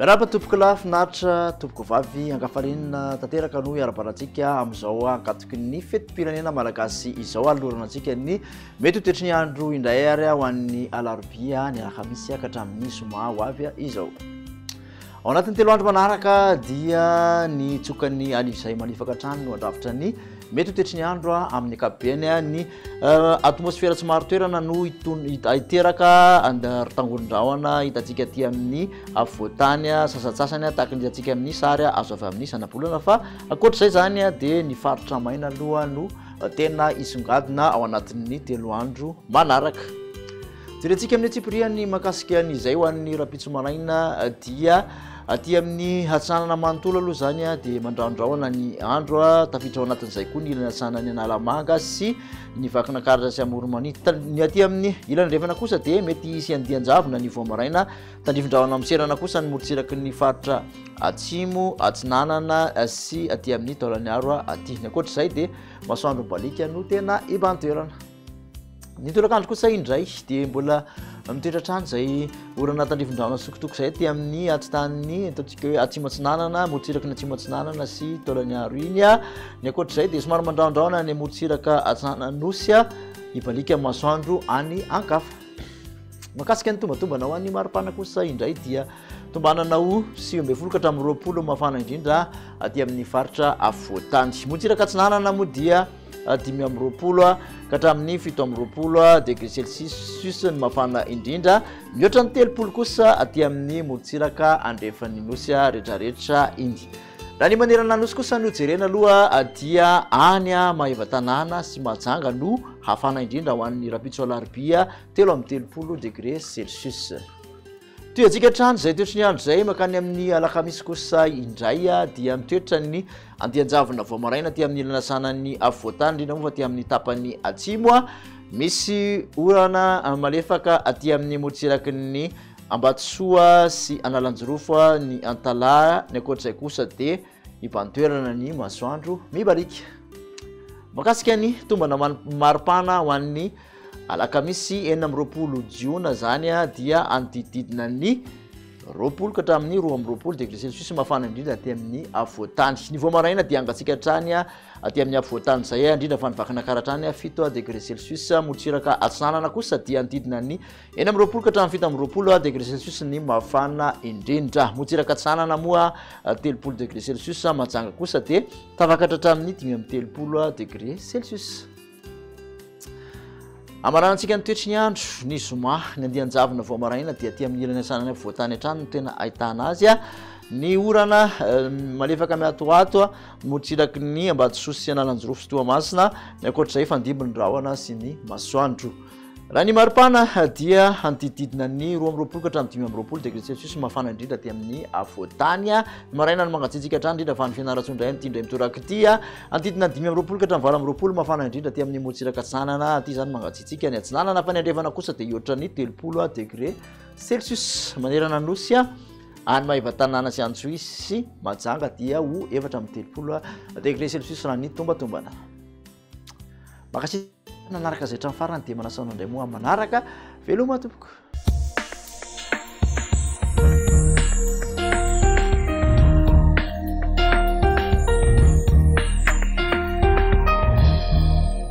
Miarahaba tompoko lafinaritra tompoko vavy ankafarinina tanteraka no iara-baratsika amin'izao ankatoky ny fetim-pirenena malagasy izao aloranantsika ny mety ho toetry ny andro indray ary ho an'ny alarobia ny alakamisy ka hatramin'ny zoma ho avy izao. Ao anatin'ny telo andro manaraka dia ny tsokany an'izay manifaka hatrany no andrafitra ny mety ho toetry ny andro amin'ny ankapobeny ny atmosfera tsy maro toerana no iteraka ritangolondrahona hitantsika aty amin'ny afovoantany sasatsasany tahaka ny hitantsika amin'ny sary azo avy amin'ny sanabolana fa ankoatr'izay zany dia ny faritra maina aloha no tena isongadina ao anatin'ny telo andro manaraka. Jerentsika amin'ny tsipiriany mahakasika an'izay ho an'ny rapitso maraina dia aty amin'ny hatsanana manontolo aloha zany dia mandraondrahona ny andro tafiditra ao anatin'izay koa ny ilana hatsanany analamanga sy ny vakina karatra sy amoromanita ny aty amin'ny ilana ndrefana kosa dia mety isy andianjavona ny voamaraina tandrivindrahona miserana kosa ny morotsiraky ny faritra atsimo atsinanana sy aty amin'ny taolany aro aty ny ankoatr'izay dia masoandro balika no tena ibantoerana. Ny tolakandro kosa indray dia mbola mitoetra trano zay orana tandrivindrahona sokotoko zay ty amin'ny atitany ataontsika hoe atsimo atsinanana morotsiraka ny atsimo atsinanana sy taolany aro iny ny ankoatr'izay dia somary mandraondrahona ny morotsiraka atsinanana nosy ibalika masoandro any ankafa. Makasika ny tombatombana ho an'ny maripana kosa indray dia tombananao 20 ka hatramin'ny 20 mafana indrindra aty amin'ny faritra afovoantany. Morotsiraka atsinanana moa dia 5 ka hatramin'ny 7 degré celsius ny mafana indrindra, mihoatra ny 30 kosa aty amin'ny morotsiraka andrefan'ny nosy rehetrarehetra iny. Raha ny manerana nosy kosa no jerena aloha dia any Maevatanana sy Mahajanga no hafana indrindra ho an'ny rapitso alarobia 30 degré celsius. Toeantsika trano zay toetry ny andro zay makany amin'ny alakamisy kosa indray dia mitoetra ny andianjavona voamaraina aty amin'ny ilana sanany afovoantany indrindra moa fa aty amin'ny tapany atsimo misy orana malefaka aty amin'ny morotsiraky ny Ambatsoa sy Analanjorofo ny Antala ny ankoatr'izay kosa dia ibantoerana ny masoandro mibarika. Makasika ny tombana maripana ho an'ny alakamisy 20 jiona zany dia antididina ny 20 ka hatramin'ny 22 degré celsius mafana indrindra aty amin'ny afovoantany. Ny voamaraina dia angatsika hatrany aty amin'ny afovoantany zay indrindra fa ny vakina karatrany 7 degré celsius morotsiraka atsinanana kosa dia antidina ny 20 ka hatramin'ny 17 degré celsius ny mafana indrindra. Morotsiraka atsinanana moa 30 degré celsius Mahajanga kosa dia tafakatra hatramin'ny 30 degré celsius. Amaranantsika ny toetry ny andro ny zoma ny andianjavona voamaraina dia aty amin'ny ilana sanany afovoantany hatrany no tena ahitana azy ny orana malefaka miatoato morotsiraky ny Ambatsoa sy Analanjorofo sy Toamasina ny ankoatr'izay fandimby ny rahona sy ny masoandro. Raha ny maripana dia antididina ny 20 ka hatramin'ny 25 degré celsius mafana indrindra aty amin'ny afovoantany. Maraina no mangatsitsika hatrany indrindra fa ny fianaratsondray ty indray mitoraka ity antidina 15 ka hatramin'ny 20 mafana indrindra aty amin'ny morotsiraka atsinanana aty zany mangatsitsika ny atsinanana fa ny andrefana kosa dia ihoatra ny 30 degré celsius. Manerana nosy any Maevatanana sy Antsohihy sy Mahajanga dia ho 30 degré celsius raha ny tombatombana. Makasika nanaraka zay trano farany dia manasanao indray moa manaraka veloma tompoko.